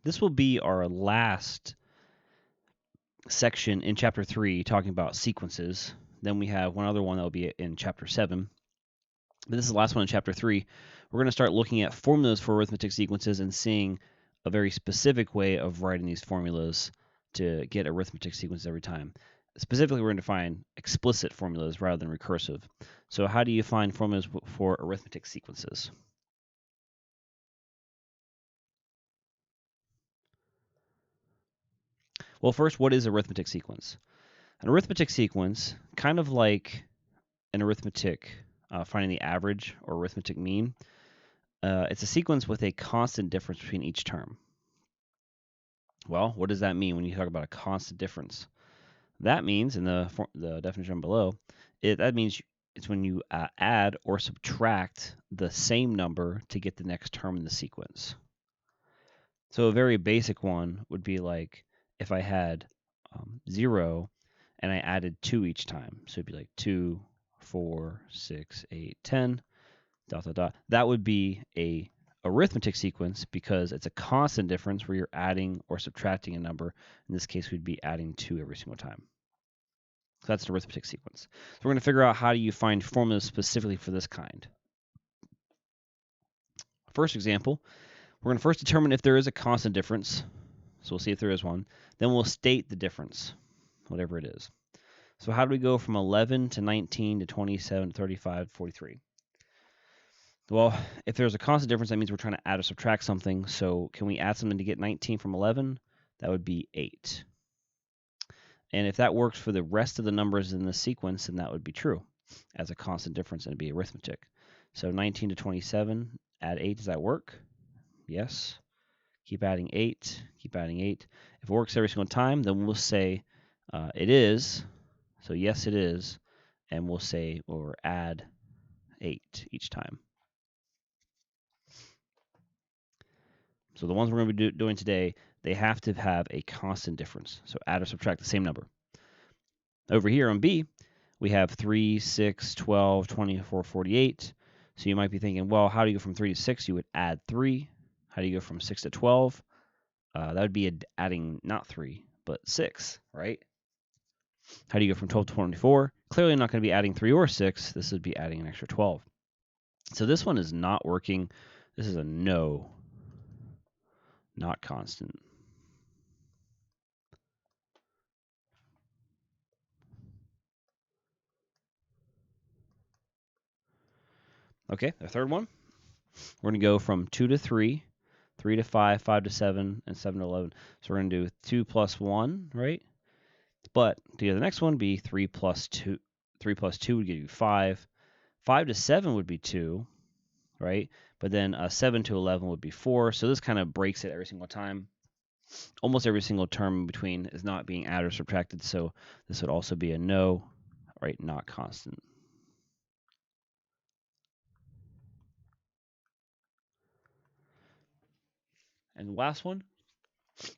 This will be our last section in Chapter 3 talking about sequences. Then we have one other one that will be in Chapter 7. But this is the last one in Chapter 3. We're going to start looking at formulas for arithmetic sequences and seeing a very specific way of writing these formulas to get arithmetic sequences every time. Specifically, we're going to find explicit formulas rather than recursive. So how do you find formulas for arithmetic sequences? Well, first, what is arithmetic sequence? An arithmetic sequence, kind of like an arithmetic finding the average or arithmetic mean, it's a sequence with a constant difference between each term. Well, what does that mean when you talk about a constant difference? That means, in the definition below, that means it's when you add or subtract the same number to get the next term in the sequence. So a very basic one would be like if I had 0 and I added 2 each time. So it'd be like 2, 4, 6, 8, 10, ... That would be a arithmetic sequence because it's a constant difference where you're adding or subtracting a number. In this case, we'd be adding 2 every single time. So that's an arithmetic sequence. So we're going to figure out how do you find formulas specifically for this kind. First example, we're going to first determine if there is a constant difference. So we'll see if there is one. Then we'll state the difference, whatever it is. So how do we go from 11 to 19 to 27 to 35 to 43? Well, if there's a constant difference, that means we're trying to add or subtract something. So can we add something to get 19 from 11? That would be 8. And if that works for the rest of the numbers in the sequence, then that would be true as a constant difference and it'd be arithmetic. So 19 to 27, add 8. Does that work? Yes. Keep adding 8. Keep adding 8. If it works every single time, then we'll say it is. So yes, it is. And we'll say or add 8 each time. So the ones we're going to be doing today, they have to have a constant difference. So add or subtract the same number. Over here on B, we have 3, 6, 12, 24, 48. So you might be thinking, well, how do you go from 3 to 6? You would add 3. How do you go from 6 to 12? That would be adding not 3, but 6, right? How do you go from 12 to 24? Clearly not going to be adding 3 or 6. This would be adding an extra 12. So this one is not working. This is a no, not constant. Okay, the third one, we're going to go from 2 to 3, 3 to 5, 5 to 7, and 7 to 11. So we're going to do 2 plus 1, right? But to get the next one, be 3 plus 2. 3 plus 2 would give you 5. 5 to 7 would be 2, right? But then 7 to 11 would be 4. So this kind of breaks it every single time. Almost every single term in between is not being added or subtracted. So this would also be a no, right? Not constant. And the last one,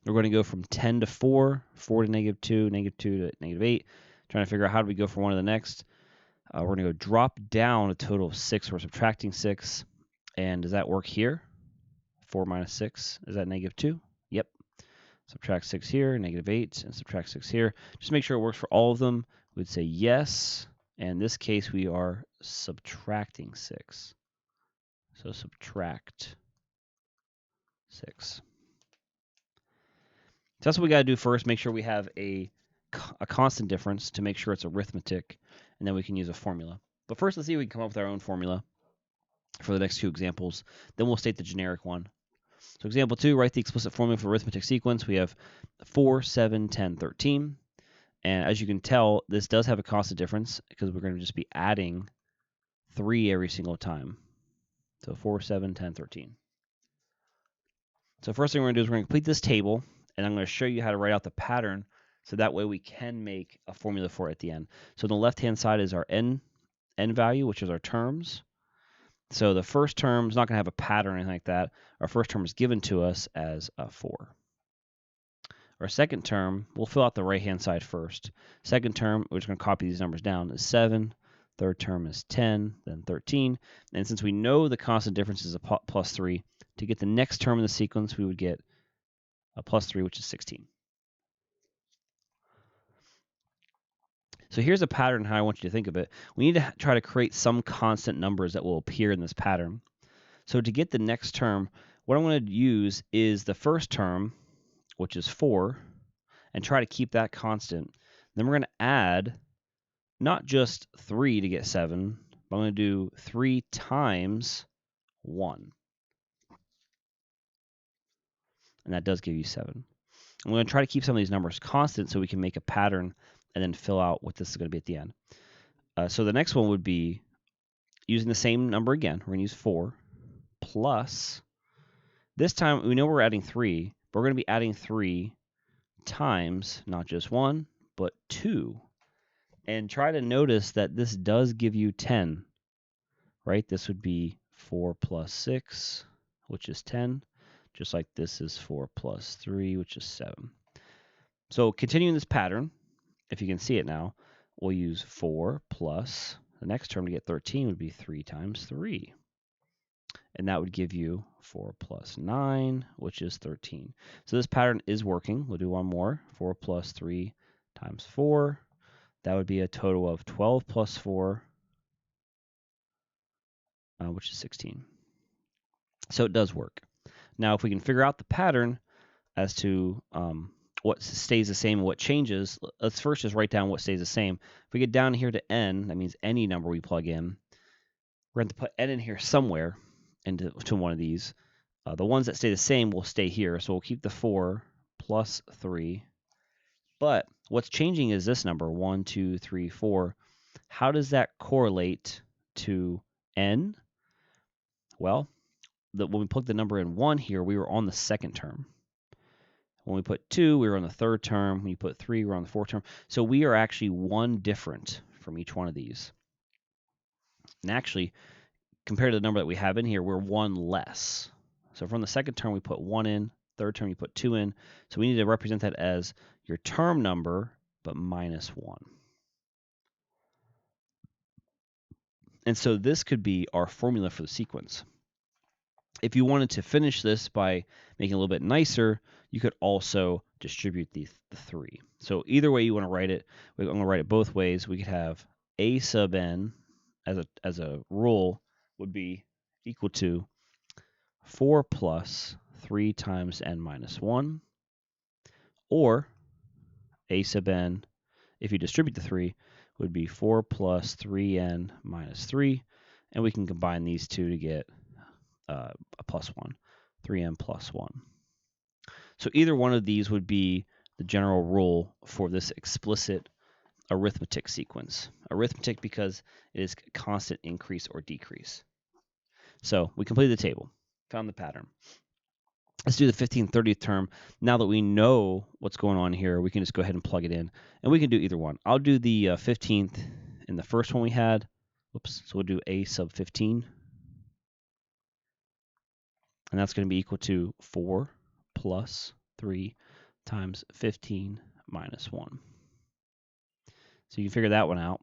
we're going to go from 10 to 4, 4 to negative 2, negative 2 to negative 8. Trying to figure out how do we go from one to the next. We're going to go drop down a total of 6. We're subtracting 6. And does that work here? 4 minus 6, is that negative 2? Yep. Subtract 6 here, negative 8, and subtract 6 here. Just make sure it works for all of them. We'd say yes. And in this case, we are subtracting 6. So subtract 6. So that's what we got to do first. Make sure we have a constant difference to make sure it's arithmetic, and then we can use a formula. But first, let's see if we can come up with our own formula for the next 2 examples. Then we'll state the generic one. So example 2, write the explicit formula for arithmetic sequence. We have 4, 7, 10, 13. And as you can tell, this does have a constant difference because we're going to just be adding 3 every single time. So 4, 7, 10, 13. So first thing we're going to do is we're going to complete this table, and I'm going to show you how to write out the pattern so that way we can make a formula for it at the end. So on the left-hand side is our n value, which is our terms. So the first term is not going to have a pattern or anything like that. Our first term is given to us as a 4. Our second term, we'll fill out the right-hand side first. Second term, we're just going to copy these numbers down, is 7. Third term is 10, then 13. And since we know the constant difference is a plus 3, to get the next term in the sequence, we would get plus 3, which is 16. So here's a pattern how I want you to think of it. We need to try to create some constant numbers that will appear in this pattern. So to get the next term, what I'm going to use is the first term, which is 4, and try to keep that constant. Then we're going to add not just 3 to get 7, but I'm going to do 3 times 1. And that does give you 7. I'm going to try to keep some of these numbers constant so we can make a pattern and then fill out what this is going to be at the end. So the next one would be using the same number again. We're going to use 4 plus, this time we know we're adding 3, but we're going to be adding 3 times not just 1, but 2. And try to notice that this does give you 10, right? This would be 4 plus 6, which is 10, just like this is 4 plus 3, which is 7. So continuing this pattern, if you can see it now, we'll use 4 plus, the next term to get 13 would be 3 times 3. And that would give you 4 plus 9, which is 13. So this pattern is working. We'll do one more. 4 plus 3 times 4. That would be a total of 12 plus 4, which is 16. So it does work. Now, if we can figure out the pattern as to what stays the same and what changes, let's first just write down what stays the same. If we get down here to n, that means any number we plug in. We're going to put n in here somewhere into one of these. The ones that stay the same will stay here. So we'll keep the 4 plus 3. But what's changing is this number, 1, 2, 3, 4. How does that correlate to n? Well, when we plug the number in 1 here, we were on the second term. When we put 2, we were on the third term. When you put 3, we're on the fourth term. So we are actually 1 different from each one of these. And actually, compared to the number that we have in here, we're 1 less. So from the second term, we put 1 in. Third term, you put 2 in. So we need to represent that as your term number, but minus 1. And so this could be our formula for the sequence. If you wanted to finish this by making it a little bit nicer, you could also distribute the 3. So either way you want to write it, I'm going to write it both ways. We could have a sub n as a rule would be equal to 4 plus 3 times n minus 1, or a sub n, if you distribute the 3, would be 4 plus 3n minus 3, and we can combine these two to get a plus 1, 3n plus 1. So either one of these would be the general rule for this explicit arithmetic sequence. Arithmetic because it is constant increase or decrease. So we completed the table, found the pattern. Let's do the 15th, 30th term. Now that we know what's going on here, we can just go ahead and plug it in. And we can do either one. I'll do the 15th in the first one we had. Oops. So we'll do a sub 15. And that's going to be equal to 4 plus 3 times 15 minus 1. So you can figure that one out.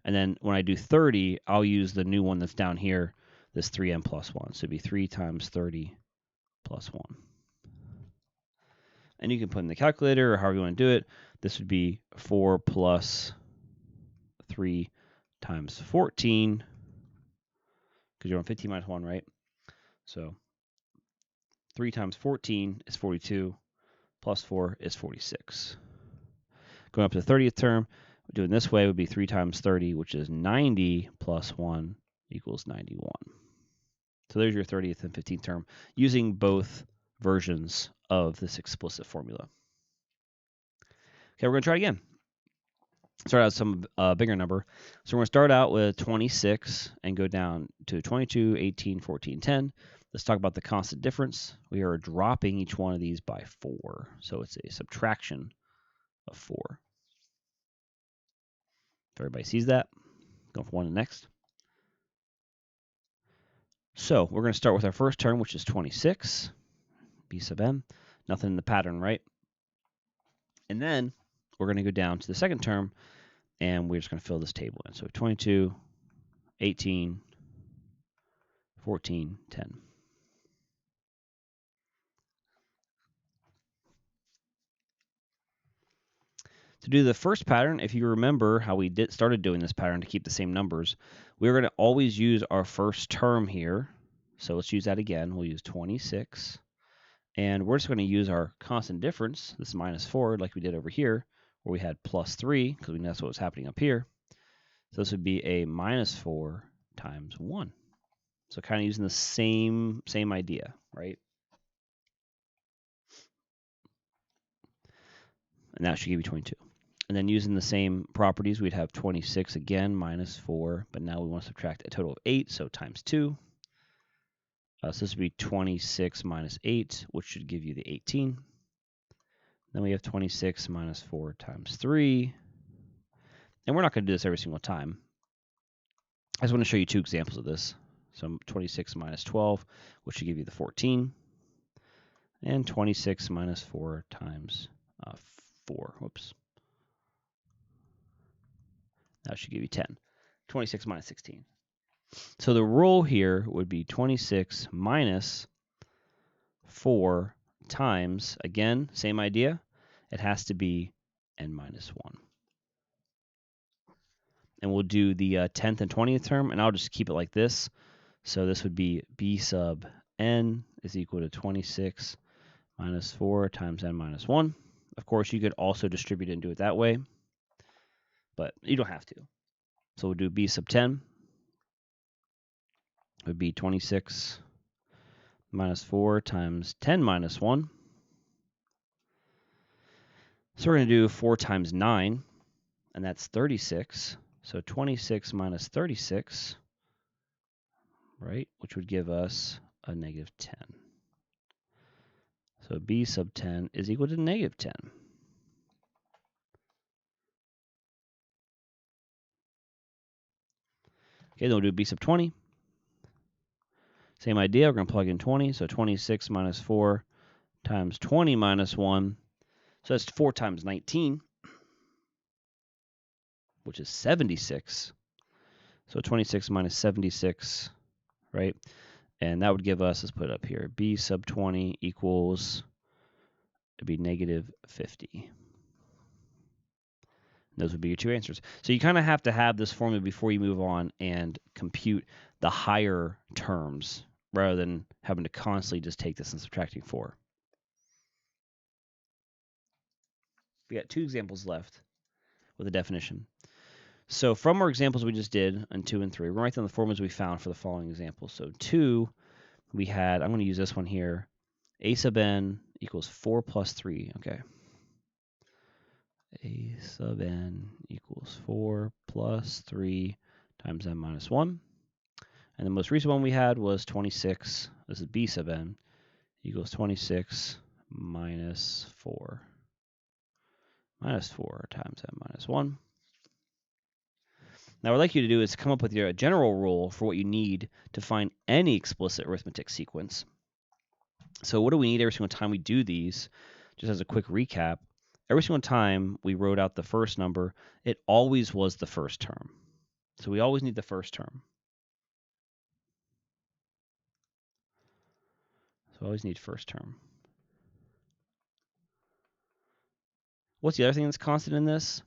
And then when I do 30, I'll use the new one that's down here, this 3n plus 1. So it'd be 3 times 30 plus 1. And you can put in the calculator or however you want to do it. This would be 4 plus 3 times 14, because you're on 15 minus 1, right? So 3 times 14 is 42, plus 4 is 46. Going up to the 30th term, doing this way would be 3 times 30, which is 90, plus 1 equals 91. So there's your 30th and 15th term, using both versions of this explicit formula. Okay, we're going to try it again. Start out with some bigger number. So we're going to start out with 26 and go down to 22, 18, 14, 10. Let's talk about the constant difference. We are dropping each one of these by 4. So it's a subtraction of 4. If everybody sees that, go from one to the next. So we're going to start with our first term, which is 26, b sub m. Nothing in the pattern, right? And then we're going to go down to the second term, and we're just going to fill this table in. So 22, 18, 14, 10. To do the first pattern, if you remember how we started doing this pattern to keep the same numbers, we're going to always use our first term here. So let's use that again. We'll use 26. And we're just going to use our constant difference, this minus 4, like we did over here, where we had plus 3, because we know that's what was happening up here. So this would be a minus 4 times 1. So kind of using the same idea, right? And that should give you 22. And then using the same properties, we'd have 26 again, minus 4. But now we want to subtract a total of 8, so times 2. So this would be 26 minus 8, which should give you the 18. Then we have 26 minus 4 times 3. And we're not going to do this every single time. I just want to show you 2 examples of this. So 26 minus 12, which should give you the 14. And 26 minus 4 times 4. Whoops. That should give you 10. 26 minus 16. So the rule here would be 26 minus 4 times, again, same idea. It has to be n minus 1. And we'll do the 10th and 20th term, and I'll just keep it like this. So this would be b sub n is equal to 26 minus 4 times n minus 1. Of course, you could also distribute it and do it that way, but you don't have to. So we'll do b sub 10 would be 26 minus 4 times 10 minus 1. So we're going to do 4 times 9, and that's 36. So 26 minus 36, right, which would give us a negative 10. So b sub 10 is equal to negative 10. Okay, then we'll do b sub 20. Same idea, we're going to plug in 20. So 26 minus 4 times 20 minus 1. So that's 4 times 19, which is 76. So 26 minus 76, right? And that would give us, let's put it up here, b sub 20 equals, it'd be negative 50. Those would be your 2 answers. So you kind of have to have this formula before you move on and compute the higher terms rather than having to constantly just take this and subtracting 4. We got 2 examples left with a definition. So from our examples we just did on 2 and 3, we're going to write down the formulas we found for the following examples. So 2, we had, I'm going to use this one here, a sub n equals 4 plus 3, okay. A sub n equals 4 plus 3 times n minus 1. And the most recent one we had was 26. This is b sub n equals 26 minus 4. Minus 4 times n minus 1. Now what I'd like you to do is come up with your general rule for what you need to find any explicit arithmetic sequence. So what do we need every single time we do these? Just as a quick recap, every single time we wrote out the first number, it always was the first term. So we always need the first term. So I always need first term. What's the other thing that's constant in this?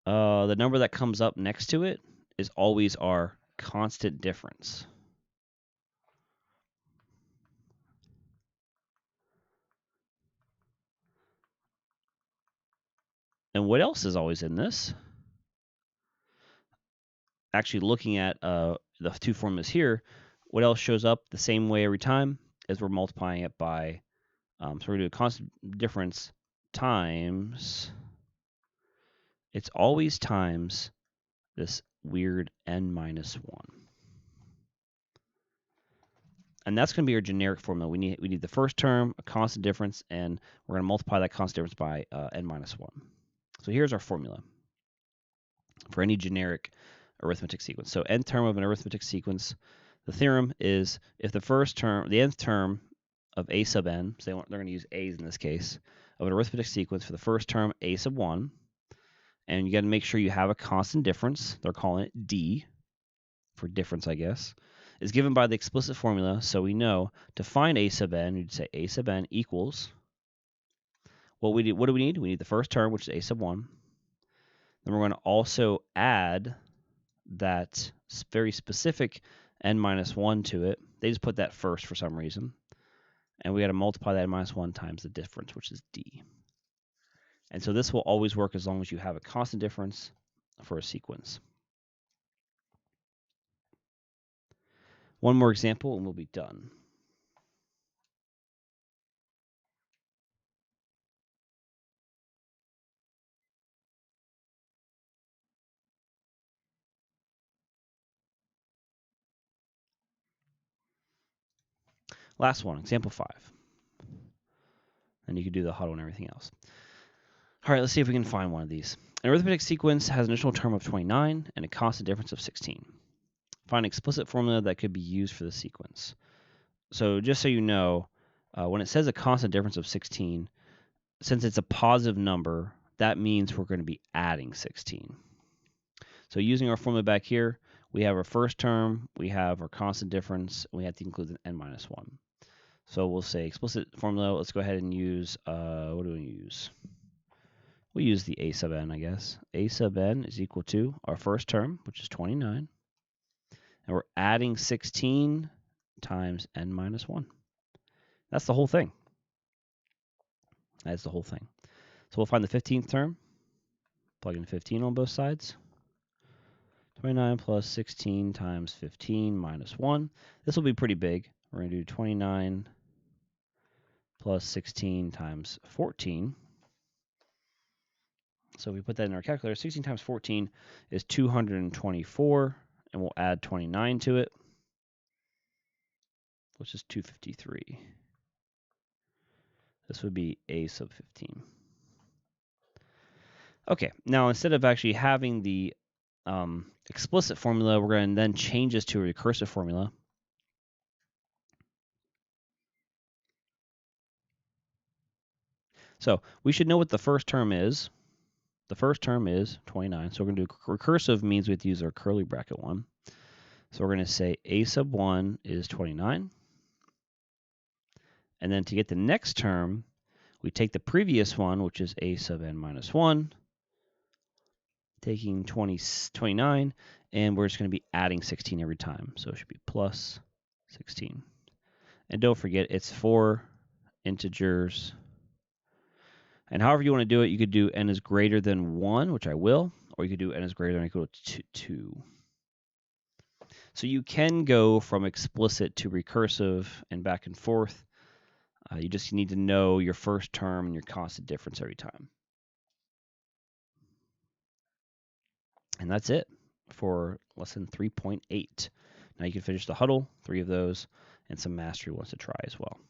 The number that comes up next to it is always our constant difference. And what else is always in this? Actually, looking at the 2 formulas here, what else shows up the same way every time as we're multiplying it by, so we're going to do a constant difference times, it's always times this weird n minus 1. And that's going to be our generic formula. We need the first term, a constant difference, and we're going to multiply that constant difference by n minus 1. So here's our formula for any generic arithmetic sequence. So nth term of an arithmetic sequence, the theorem is if the first term, the nth term of a sub n, so they're going to use a's in this case, of an arithmetic sequence for the first term a sub 1, and you got to make sure you have a constant difference, they're calling it d, for difference I guess, is given by the explicit formula, so we know to find a sub n, you'd say a sub n equals, What do we need? We need the first term, which is a sub 1. Then we're going to also add that very specific n minus 1 to it. They just put that first for some reason. And we got to multiply that n minus 1 times the difference, which is d. And so this will always work as long as you have a constant difference for a sequence. One more example and we'll be done. Last one, example 5. And you can do the huddle and everything else. All right, let's see if we can find one of these. An arithmetic sequence has an initial term of 29 and a constant difference of 16. Find an explicit formula that could be used for the sequence. So just so you know, when it says a constant difference of 16, since it's a positive number, that means we're going to be adding 16. So using our formula back here, we have our first term, we have our constant difference, and we have to include an n minus 1. So we'll say explicit formula. Let's go ahead and use, what do we use? We use the a sub n, I guess. A sub n is equal to our first term, which is 29. And we're adding 16 times n minus 1. That's the whole thing. That's the whole thing. So we'll find the 15th term. Plug in 15 on both sides. 29 plus 16 times 15 minus 1. This will be pretty big. We're going to do 29 plus 16 times 14. So if we put that in our calculator, 16 times 14 is 224, and we'll add 29 to it, which is 253. This would be a sub 15. Okay, now instead of actually having the explicit formula, we're going to then change this to a recursive formula. So we should know what the first term is. The first term is 29. So we're going to do recursive means we have to use our curly bracket one. So we're going to say a sub 1 is 29. And then to get the next term, we take the previous one, which is a sub n minus 1, taking 29, and we're just going to be adding 16 every time. So it should be plus 16. And don't forget, it's 4 integers. And however you want to do it, you could do n is greater than 1, which I will, or you could do n is greater than or equal to 2. So you can go from explicit to recursive and back and forth. You just need to know your first term and your constant difference every time. And that's it for lesson 3.8. Now you can finish the huddle, 3 of those, and some mastery wants to try as well.